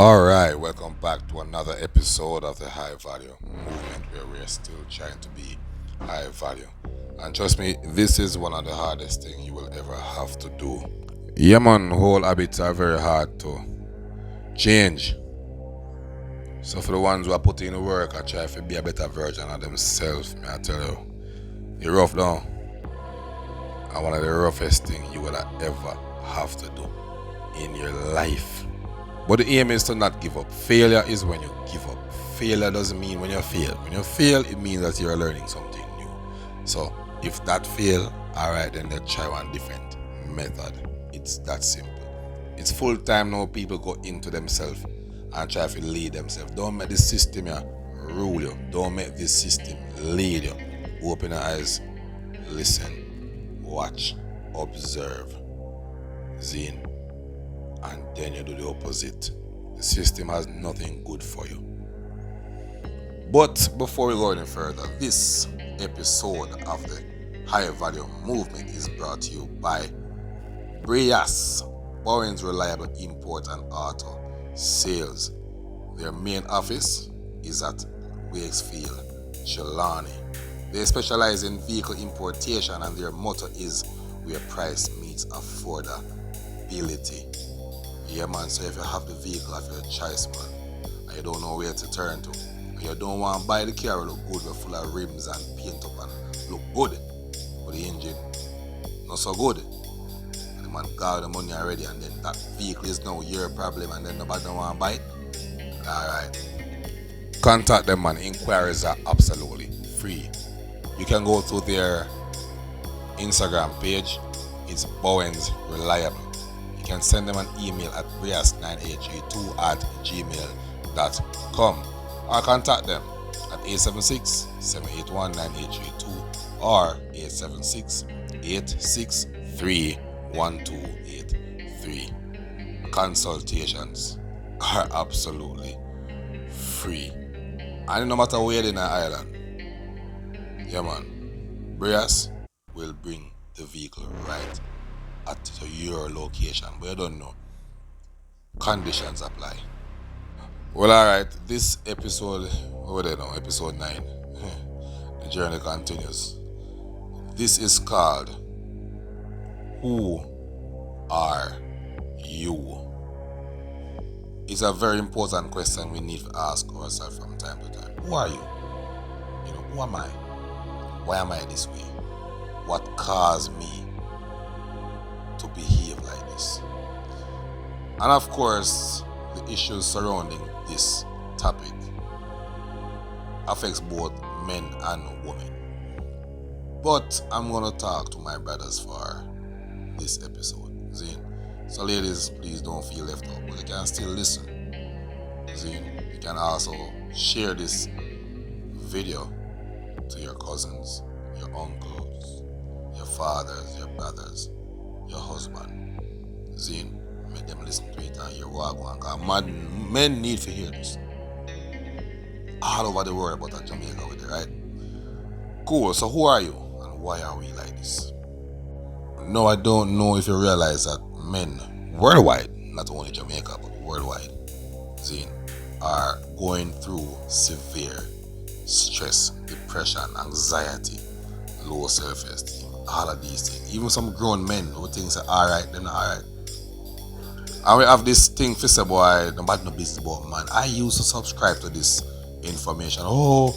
All right, welcome back to another episode of the High Value Movement, where we're still trying to be high value. And trust me, this is one of the hardest things you will ever have to do. Yeah, man, whole habits are very hard to change. So for the ones who are putting in the work and try to be a better version of themselves, may I tell you, it's rough now. And one of the roughest things you will ever have to do in your life. But the aim is to not give up. Failure is when you give up. Failure doesn't mean when you fail. When you fail, it means that you're learning something new. So if that fail, alright, then let's try one different method. It's that simple. It's full time now people go into themselves and try to lead themselves. Don't make the system rule you. Don't make this system lead you. Open your eyes, listen, watch, observe, zine, and then you do the opposite. The system has nothing good for you. But before we go any further, this episode of the High Value Movement is brought to you by Brias, Bowen's reliable import and auto sales. Their main office is at Wakefield, Trelawney. They specialize in vehicle importation, and their motto is where price meets affordability. Yeah, man, so if you have the vehicle of your choice, man, and you don't know where to turn to, and you don't want to buy the car look good, but full of rims and paint up and look good, but the engine not so good, and the man got the money already, and then that vehicle is now your problem, and then nobody don't want to buy it. Alright, contact them, man. Inquiries are absolutely free. You can go to their Instagram page. It's Bowen's Reliable. You can send them an email at brias9832@gmail.com or contact them at 876-781-9832 or 876-863-1283. Consultations are absolutely free. And no matter where in the island, yeah, man, Brias will bring the vehicle right at your location. But you don't know, conditions apply. Well, alright, this episode, over there now, episode 9, the journey continues. This is called Who Are You? It's a very important question we need to ask ourselves from time to time. Who are you? You know, who am I? Why am I this way? What caused me to behave like this? And of course, the issues surrounding this topic affects both men and women. But I'm gonna talk to my brothers for this episode. Zine. So ladies, please don't feel left out, but you can still listen. Zine. You can also share this video to your cousins, your uncles, your fathers, your brothers, your husband. Zine, make them listen to it and hear what going on. Men need to hear this. All over the world about Jamaica with it, right? Cool, so who are you and why are we like this? No, I don't know if you realize that men worldwide, not only Jamaica, but worldwide, Zine, are going through severe stress, depression, anxiety, low self-esteem, all of these things. Even some grown men who think say alright, they're not alright. And we have this thing for say, boy, nobody no business about man. I used to subscribe to this information. Oh,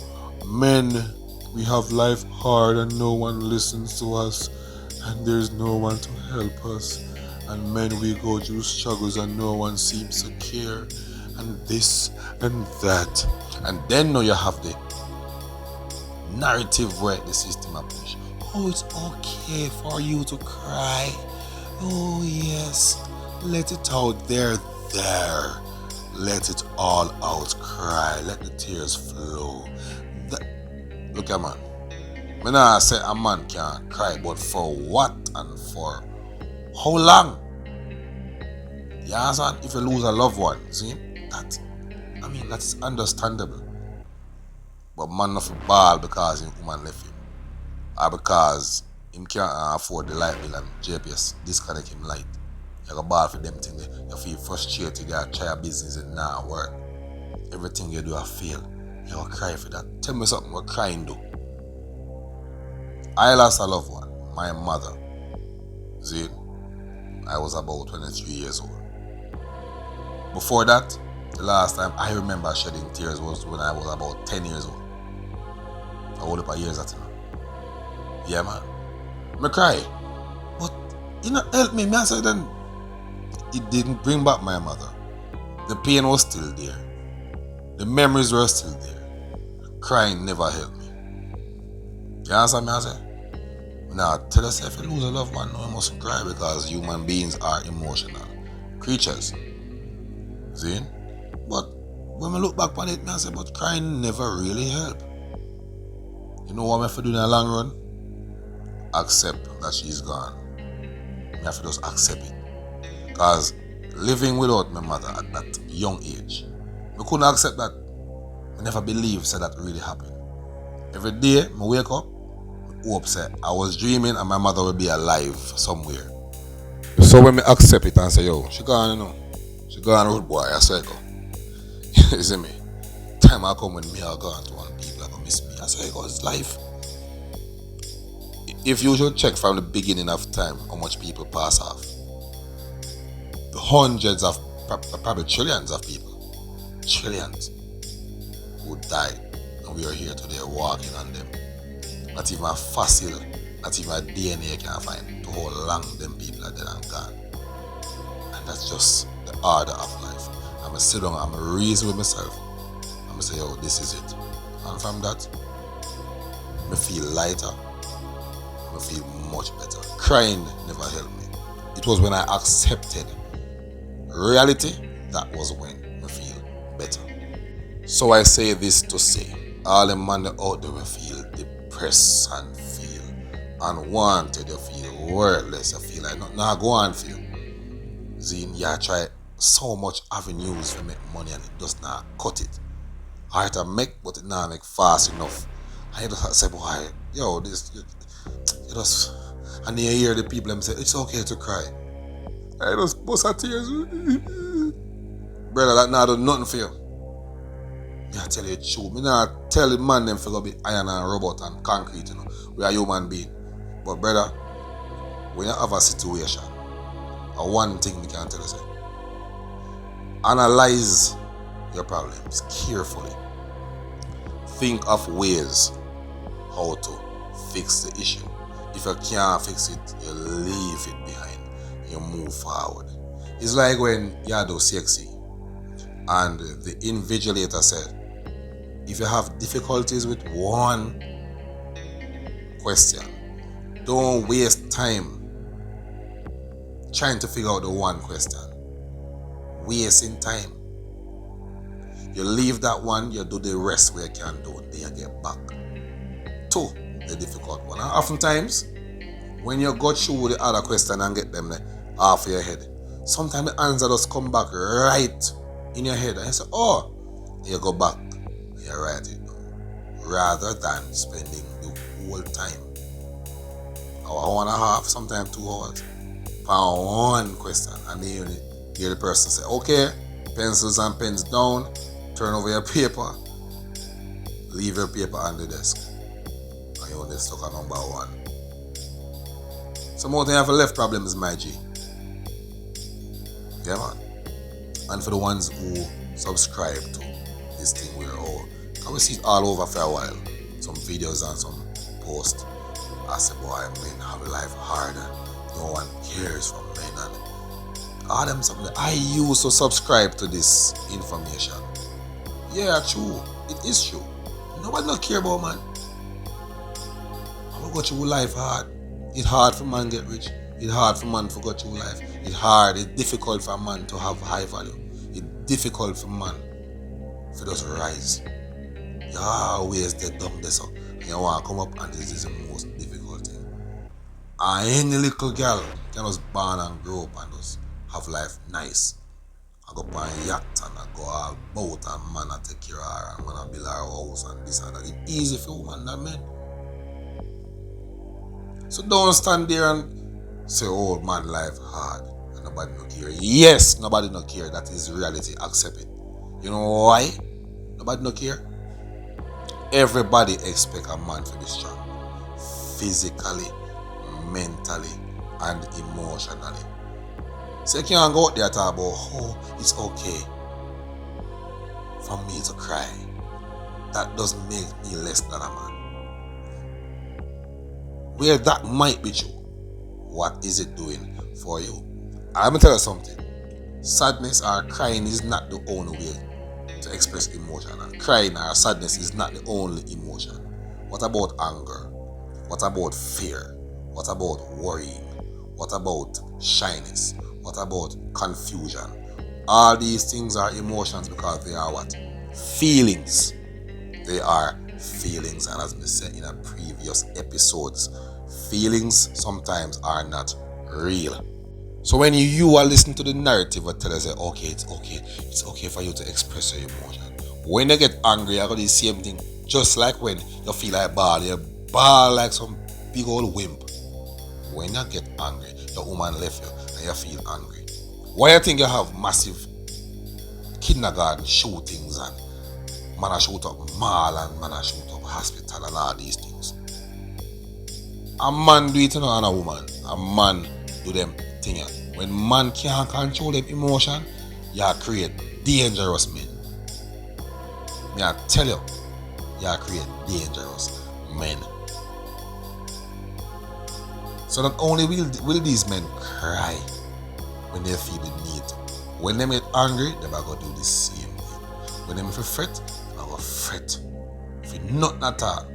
men, we have life hard and no one listens to us and there's no one to help us. And men, we go through struggles and no one seems to care. And this and that. And then now you have the narrative where the system approach. Oh, it's okay for you to cry. Oh yes, let it out there. Let it all out, cry. Let the tears flow. Look at man. Me nah say a man can't cry, but for what and for how long? You understand? If you lose a loved one, see that's understandable. But man not ball because him woman left him. Or because him can't afford the light bill and JPS disconnect him light. You go ball for them things. You feel frustrated, you try a business and not work. Everything you do I fail. You go cry for that. Tell me something what crying do. I lost a loved one, my mother. See, I was about 23 years old. Before that, the last time I remember shedding tears was when I was about 10 years old. I hold up a years at now. Yeah, man. I cry. But it not help me. I said then it didn't bring back my mother. The pain was still there. The memories were still there. Crying never helped me. You understand me? I say? Now tell yourself if you lose a loved one, no, you mustn't cry because human beings are emotional creatures. See? But when I look back on it, I say, but crying never really helped. You know what I have to do in the long run? Accept that she's gone. I have to just accept it. Because living without my mother at that young age, I couldn't accept that. I never believed that really happened. Every day I wake up, I hope I was dreaming and my mother will be alive somewhere. So when I accept it and say, yo, she gone, you know. She gone, road boy, I say go. You see me? Time I come when me are gone to one people are gonna miss me. I say go, it's life. If you should check from the beginning of time how much people pass off. The hundreds of, probably trillions of people. Trillions. Who died. And we are here today walking on them. Not even a fossil, not even a DNA can find to how long them people are dead and gone. And that's just the order of life. I'm going to sit down, I'm going to reason with myself. I'm going to say, oh, this is it. And from that, I feel lighter. I feel much better. Crying never helped me. It was when I accepted reality, that was when I feel better. So I say this to say, all the man out there will feel depressed and feel unwanted, you feel worthless, you feel like nothing go on for you. Zine, yeah, try so much avenues to make money and it does not cut it. I had to make, but it not make fast enough. I just say, boy, yo, this, you just, and you hear the people them say, it's okay to cry. I just bust out tears. Brother, that not do nothing for you. I tell you the truth. I not tell the man them to go be iron and robot and concrete, you know. We are human being. But brother, when you have a situation, one thing we can tell you, say, analyze your problems carefully. Think of ways how to fix the issue. If you can't fix it, you leave it behind. You move forward. It's like when you do sexy and the invigilator said, if you have difficulties with one question, don't waste time trying to figure out the one question. Wasting time. You leave that one, you do the rest where you can do, then you get back to the difficult one. And oftentimes, when you go through the other question and get them off your head, sometimes the answer just come back right in your head and you say, oh, you go back and you write it down. Rather than spending the whole time, hour and a half, sometimes 2 hours, for one question, and then you hear the person say, okay, pencils and pens down, turn over your paper, leave your paper on the desk, and you only stuck on number 1. Some more thing you have left problems, my G. Yeah, man. And for the ones who subscribe to this thing, we're all, can we see it all over for a while? Some videos and some posts. I said, boy, men have a life harder. No one cares for men. And all them something I used to subscribe to this information. Yeah, true. It is true. Nobody don't care about man. I'm gonna go through life hard. It's hard for man to get rich. It's hard for man to go through life. It's hard. It's difficult for a man to have high value. It's difficult for man to just rise. You always get dumb this up. You want to come up and this is the most difficult thing. And any little girl can just born and grow up and just have life nice. I go on a yacht and I go all boat and man I take care of her and man I build her house and this and that. It's easy for woman than men. So don't stand there and say, oh man, life hard. and nobody no care. Yes, nobody no care. That is reality. Accept it. You know why? Nobody no care. Everybody expect a man to be strong. Physically, mentally, and emotionally. So you can't go out there and talk about how it's okay for me to cry. That doesn't make me less than a man. Where that might be true, what is it doing for you? I'm gonna tell you something. Sadness or crying is not the only way to express emotion. And crying or sadness is not the only emotion. What about anger? What about fear? What about worrying? What about shyness? What about confusion? All these things are emotions because they are what? Feelings. They are feelings, and as we said in a previous episodes, feelings sometimes are not real. So when you are listening to the narrative and tell us that okay, it's okay for you to express your emotion. When you get angry, you got the same thing. Just like when you feel like ball, you ball like some big old wimp. When you get angry, your woman left you and you feel angry. Why you think you have massive kindergarten shootings and man a shoot up mall and man a shoot up hospital and all these things? A man do it and a woman. A man do them thing. When man can't control them emotion, you create dangerous men. Me I tell you, you create dangerous men. So not only will these men cry when they feel the need to. When they get angry, they are going to do the same thing. When they feel fret, they are going to fret. If you not at all.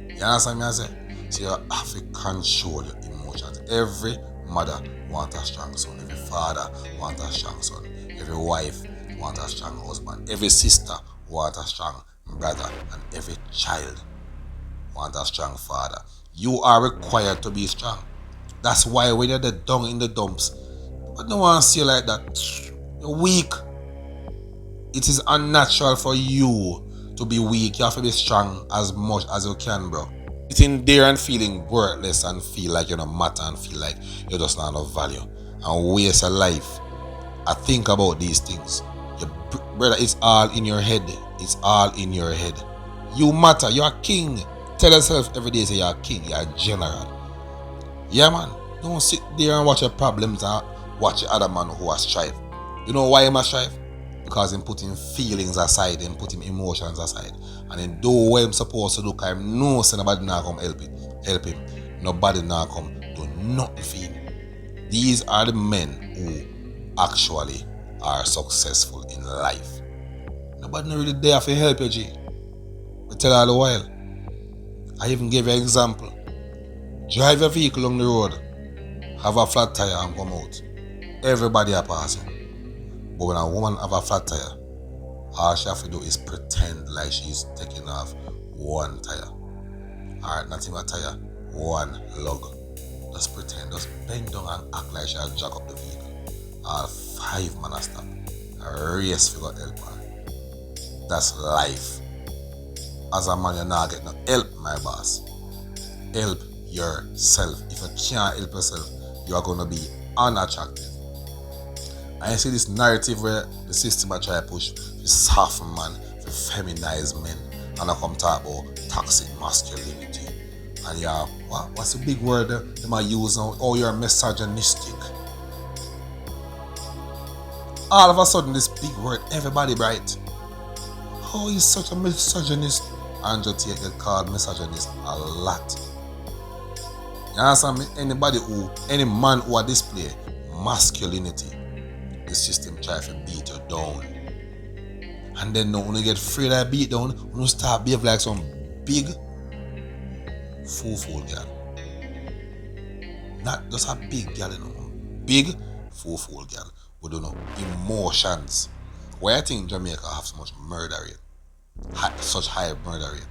You understand me I say? So you have to control your emotions. Every mother wants a strong son. Every father wants a strong son. Every wife wants a strong husband. Every sister wants a strong brother. And every child wants a strong father. You are required to be strong. That's why when you're down in the dumps, but no one see you like that. You're weak. It is unnatural for you to be weak. You have to be strong as much as you can, bro. Sitting there and feeling worthless and feel like you don't matter and feel like you just not enough value and waste a life. I think about these things. Brother, it's all in your head. It's all in your head. You matter. You're a king. Tell yourself every day say you're a king. You're a general. Yeah, man. Don't sit there and watch your problems and watch the other man who has strive. You know why he must strive? Because him putting feelings aside, him putting emotions aside. And then do what I'm supposed to do, because I know nobody now come help him. Nobody now come do nothing for him. These are the men who actually are successful in life. Nobody really there for help you, G. I tell you all the while. I even gave you an example. Drive your vehicle along the road, have a flat tire and come out. Everybody are passing. But when a woman have a flat tire, all she have to do is pretend like she's taking off one tire. Alright, not even a tire, one lug. Just pretend, just bend down and act like she'll jack up the vehicle. All 5 man a stop. A race figure help her. That's life. As a man, you're not getting no help, my boss. Help yourself. If you can't help yourself, you are going to be unattractive. And you see this narrative where the system are trying to push to soften man, to feminize men, and I come talk about toxic masculinity. And yeah, what's the big word they might use now? Oh, you're misogynistic. All of a sudden, this big word, everybody bright. Oh, he's such a misogynist. Andrew Tate get called misogynist a lot. You understand me? Any man who display masculinity, the system try to beat you down. And then when you get afraid of beat down, when you start behave like some big fool girl. Not just a big girl, you know. Big fool girl. We don't know emotions. Why I think Jamaica have so much murder rate? Such high murder rate.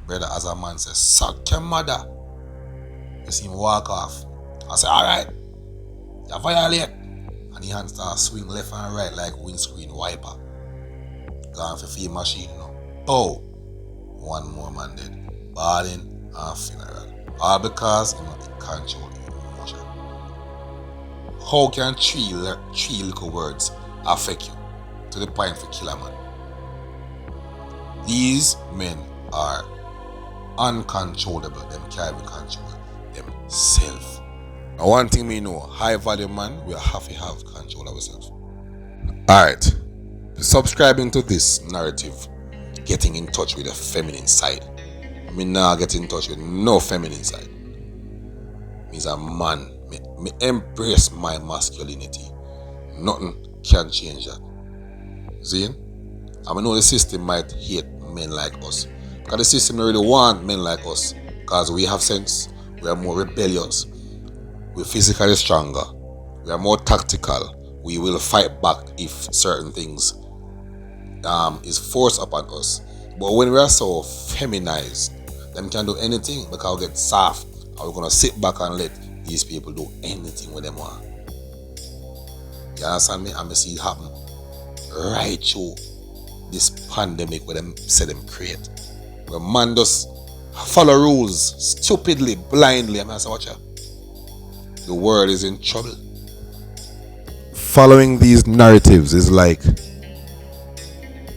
Brother, as a man says, suck your mother. You see him walk off. I say, alright, you violate. And the hand start swing left and right like windscreen wiper. Gone for field machine now. Oh, one more man dead. Balling and funeral. All because he not control emotion. How can three little words affect you to the point for kill a man? These men are uncontrollable. Them can't be controlled themselves. Now one thing we know, high value man, we have to have control of ourselves. Alright. Subscribing to this narrative, getting in touch with the feminine side. I mean now get in touch with no feminine side. Means a man. Me embrace my masculinity. Nothing can change that. See? I know the system might hate men like us. Because the system don't really want men like us. Because we have sense. We are more rebellious. We're physically stronger. We are more tactical. We will fight back if certain things is forced upon us. But when we are so feminized, them can do anything because we get soft. And we're going to sit back and let these people do anything with them want. You understand me? And I see it happen right through this pandemic where them say them create. Where man just follow rules stupidly, blindly. I say, watch out. The world is in trouble. Following these narratives is like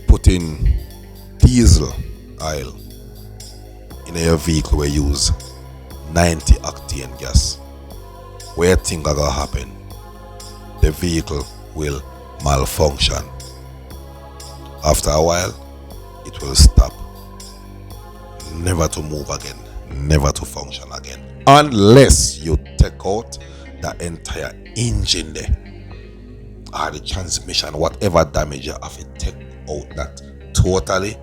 putting diesel oil in your vehicle where you use 90 octane gas. Where things are gonna happen, the vehicle will malfunction. After a while, it will stop. Never to move again, never to function again. Unless you take out the entire engine there. Or the transmission, whatever damage you have to take out that totally.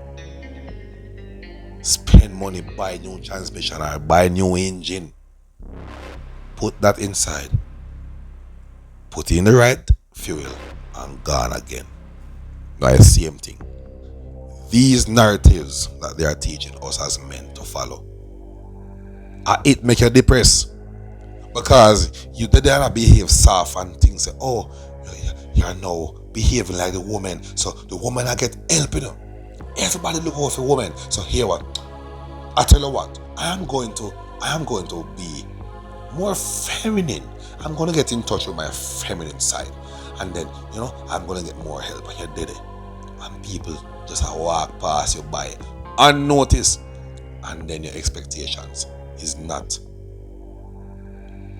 Spend money, buy new transmission or buy new engine. Put that inside. Put in the right fuel and gone again. Now the same thing. These narratives that they are teaching us as men to follow, it make you depressed. Because you did not behave soft and things say, oh, you're now behaving like the woman. So the woman I get help, you know. Everybody look out for women. So here what? I tell you what, I am going to be more feminine. I'm going to get in touch with my feminine side. And then, I'm going to get more help. And you did it. And people just walk past you by unnoticed. And then your expectations is not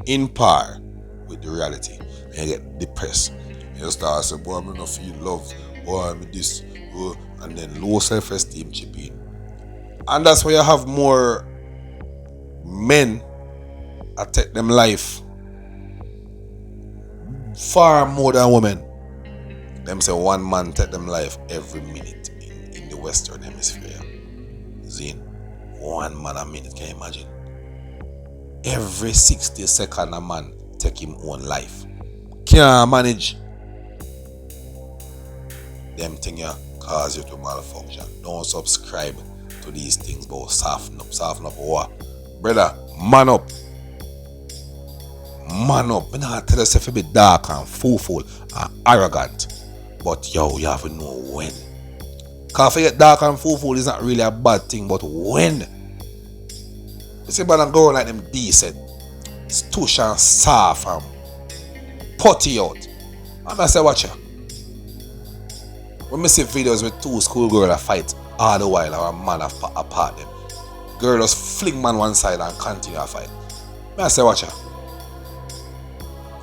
in par with the reality. And you get depressed. You start saying, boy, I'm not feel love. Boy, I'm this. And then low self-esteem chip in. And that's why you have more men that take them life far more than women. Them say one man take them life every minute in the Western Hemisphere. Zine, 1 man a minute, can you imagine? Every 60 seconds a man take him own life. Can't manage. Them things cause you to malfunction. Don't subscribe to these things, but soften up. What? Brother, man up. Man up. I not tell yourself to be dark and fool and arrogant. But you have to know when. Because if you get dark and fool is not really a bad thing, but when. You see, man, I'm going like them decent. Stush and soft and putty out. And I say, watch ya. When I see videos with 2 schoolgirls that fight all the while or a man apart them, girl just fling man one side and continue to fight. I say, watch out.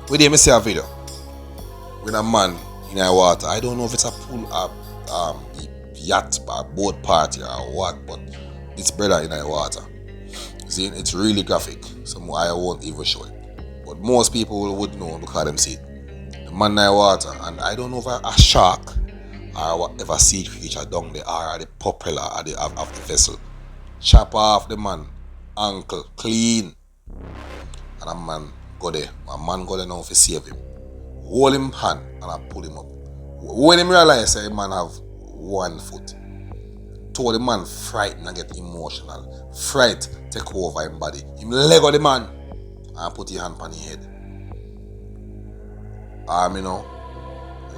We did see a video with a man in the water. I don't know if it's a pool, yacht, or boat party or what, but it's brother in the water. See, it's really graphic, so I won't even show it. But most people would know because them see it. The man in the water, and I don't know if a shark or whatever sea creature down there or the propeller of the vessel chop off the man ankle clean, and a man go there now to save him, hold him hand and I pull him up. When him realize the man have 1 foot, told the man frightened and get emotional, fright take over him body, him leg of the man and put his hand on his head.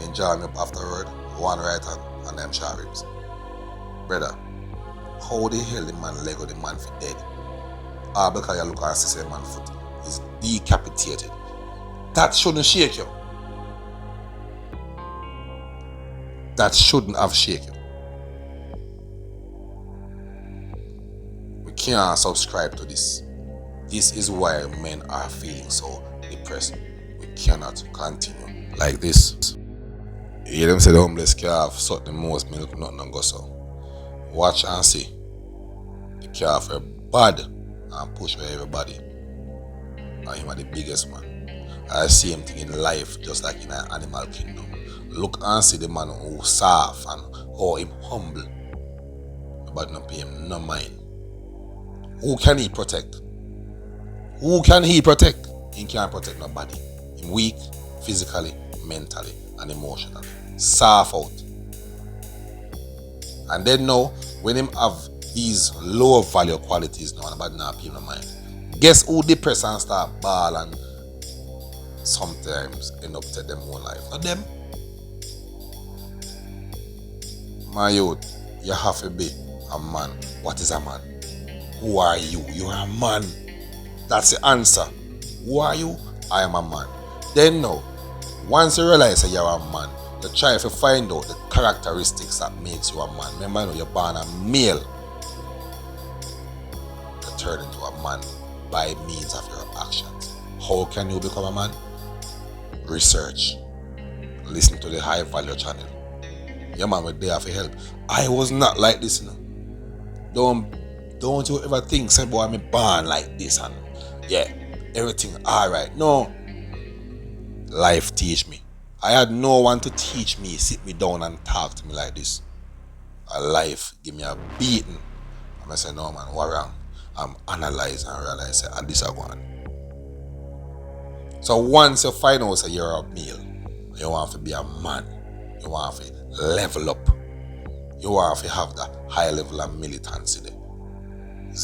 Enjoy me up afterward, 1 right hand and them sharp ribs. Brother, how the hell the man leg of the man for dead? Because you look and see the man foot is decapitated. That shouldn't shake you. That shouldn't have shaken you. We can't subscribe to this. This is why men are feeling so depressed. We cannot continue like this. You hear them say the homeless calf suck the most milk, nothing and go so. Watch and see. The calf are bad and push by everybody. And him are the biggest man. I see him thing in life just like in an animal kingdom. Look and see the man who soft and how him humble. But not pay him no mind. Who can he protect? Who can he protect? He can't protect nobody. Him weak physically, mentally and emotionally. Soft out. And then now, when him have these low value qualities now, nobody not pay no mind. Guess who depressed and start ball and sometimes end up take them whole life? Not them. My youth, you have to be a man. What is a man? Who are you? You are a man. That's the answer. Who are you? I am a man. Then now, once you realize that you're a man, you try to find out the characteristics that makes you a man. Remember, you're born a male. You turn into a man by means of your actions. How can you become a man? Research. Listen to the High Value channel. Your man was there for help. I was not like this, you know. Don't you ever think, say, boy, I'm born like this and yeah, everything alright. No. Life teach me. I had no one to teach me, sit me down and talk to me like this. A life give me a beating. I say, no man, what wrong? I'm analyzing and realize that this is one. So once you find out that you're a male, you want to be a man, you want to level up, you want to have that high level of militancy there.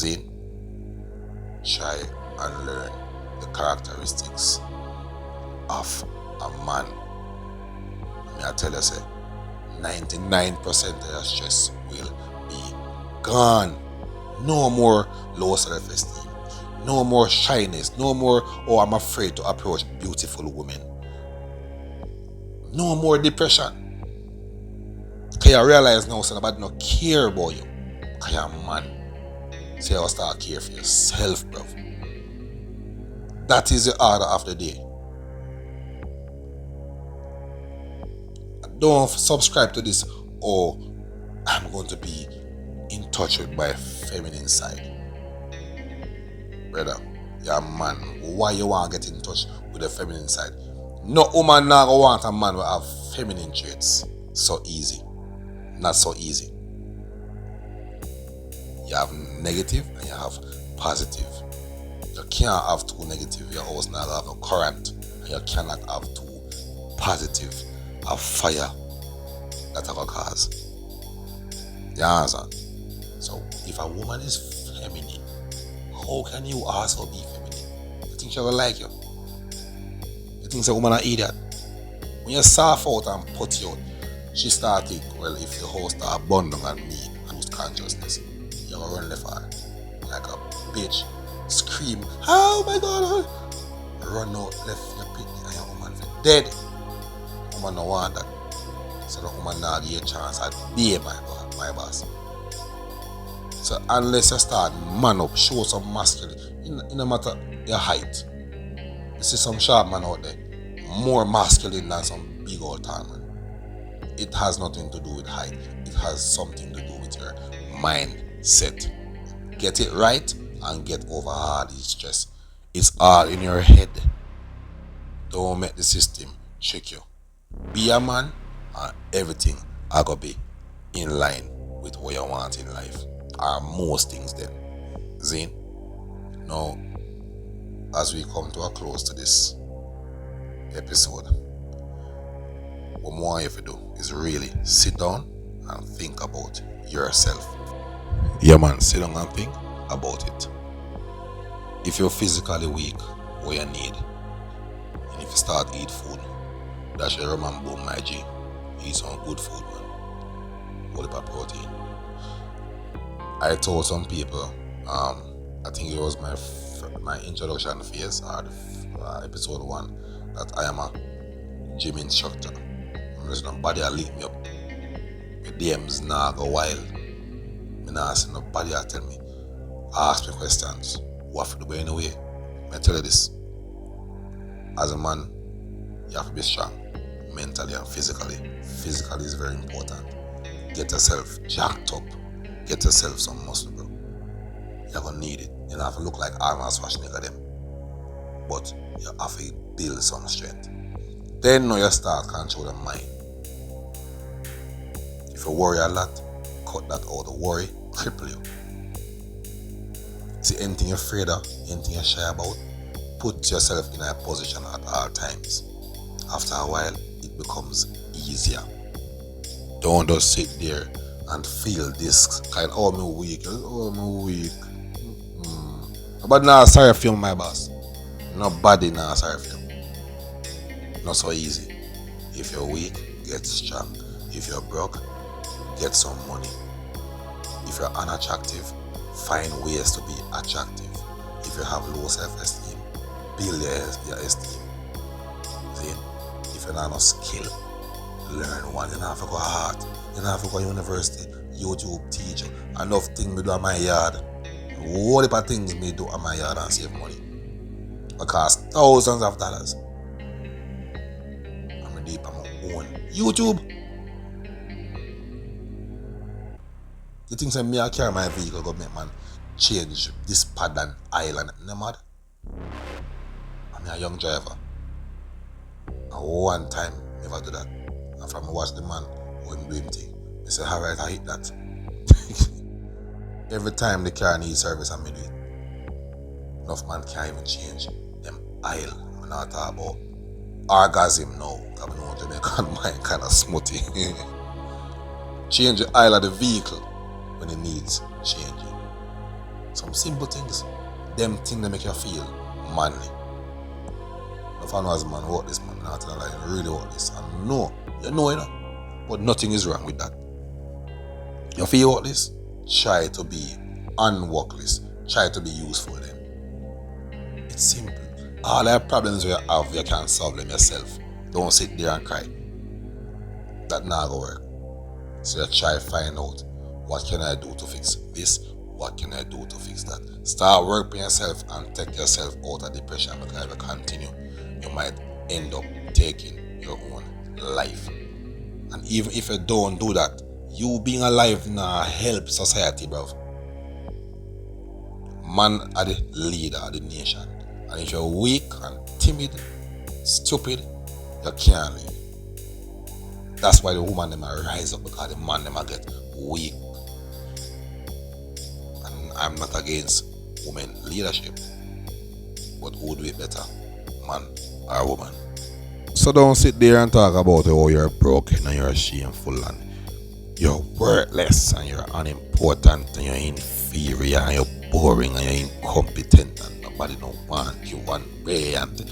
Then try and learn the characteristics of a man. I tell you, say 99% of your stress will be gone. No more low self-esteem. No more shyness. No more, oh, I'm afraid to approach beautiful women. No more depression. Because you realize now, so nobody don't care about you. Because you're a man. So you start care for yourself, bro. That is the order of the day. Don't subscribe to this, or I'm going to be in touch with my feminine side. Brother, you're a man. Why you want to get in touch with the feminine side? No woman now want a man who have feminine traits. So easy. Not so easy. You have negative and you have positive. You can't have two negative. Your house not have no current. And you cannot have two positive. A fire that will cause. You understand? So if a woman is feminine, how can you also be feminine? You think she will like you? You think a woman an idiot? When you soft out and put you out, she start think, well, if the host are abundant and me and lose consciousness, you will run left her like a bitch, scream, oh my god, run out left your picnic and your woman dead. Woman no want that. So the woman now give you a chance to be my boss. So unless you start man up, show some masculinity, it no matter your height. You see some sharp man out there, more masculine than some big old time man. It has nothing to do with height. It has something to do with your mindset. Get it right and get over all this stress. It's all in your head. Don't make the system trick you. Be a man and everything are going to be in line with what you want in life. Or most things then. Zine? Now, as we come to a close to this episode, what I want you to do is really sit down and think about yourself. Yeah man, sit down and think about it. If you're physically weak, what you need, and if you start eat food, that's your man boom my G. Eat some good food, man. What about protein? I told some people, I think it was my introduction phase, or episode 1, that I am a gym instructor. There's nobody that lick me up. My DMs now go wild. Me nah see nobody that tell me, ask me questions. What have to do anyway? I tell you this. As a man, you have to be strong, mentally and physically. Physically is very important. Get yourself jacked up. Get yourself some muscle, bro. You're gonna need it. You don't have to look like Arnold Schwarzenegger them. But you have to build some strength. Then now you start control the mind. If you worry a lot, cut that out. The worry cripple you. See, anything you're afraid of, anything you're shy about, put yourself in a position at all times. After a while, it becomes easier. Don't just sit there and feel this kind of, oh, I'm weak. But now, sorry film, my boss. Nobody now, sorry film. Not so easy. If you're weak, get strong. If you're broke, get some money. If you're unattractive, find ways to be attractive. If you have low self-esteem, build your esteem. See? If you don't have no skill, learn one. You don't have to go hard. You don't have to go to university. YouTube teach you. Enough things me do at my yard. What type of things me do at my yard and save money? It costs thousands of dollars. I'm deep on my own. YouTube. You think say me I carry my vehicle go make man change this pad and island? No mad? I'm a young driver. And one time never do that. And from I watch the man who him do him thing. I say, alright, I hit that. Every time the car needs service and me do it. Enough man can't even change them aisle. I'm not talking about orgasm now. Because I know Jamaican mind kind of smutty. Change the aisle of the vehicle when it needs changing. Some simple things. Them things that make you feel manly. If I know as a man what this man, not like really what this. And no, you know it. But nothing is wrong with that. You feel what this? Try to be unworkless. Try to be useful then. It's simple. All the problems you have, you can solve them yourself. Don't sit there and cry. That not gonna work. So you try to find out, what can I do to fix this? What can I do to fix that? Start working yourself and take yourself out of depression, because if you continue, you might end up taking your own life. And even if you don't do that, you being alive now help society, bro. Man are the leader of the nation. And if you're weak and timid, stupid, you can't live. That's why the woman them rise up, because the man them get weak. And I'm not against women leadership, but who do it better, man or woman? So don't sit there and talk about how you're broken and you're shameful and you're worthless and you're unimportant and you're inferior and you're boring and you're incompetent and nobody don't want you one way, and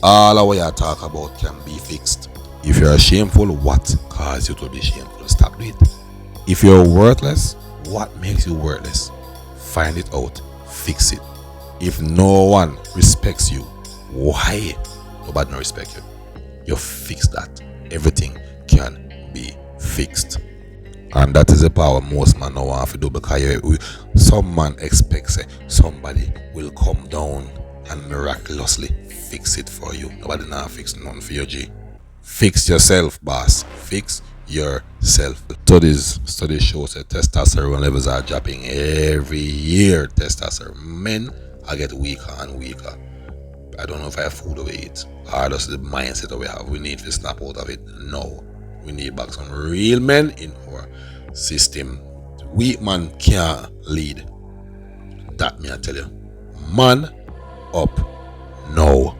all of what you talk about can be fixed. If you're shameful, what caused you to be shameful? Stop doing it. If you're worthless, what makes you worthless? Find it out. Fix it. If no one respects you, why nobody don't respect you? You fix that. Everything can be fixed. And that is the power most man don't want to do, because some man expects somebody will come down and miraculously fix it for you. Nobody now fix none for you, G. Fix yourself, boss. Fix yourself. Studies shows that testosterone levels are dropping every year. Testosterone. Men are getting weaker and weaker. I don't know if I have food we eat, or just the mindset that we have. We need to snap out of it. No. We need back some real men in our system. Weak man can't lead. That me I tell you. Man up now.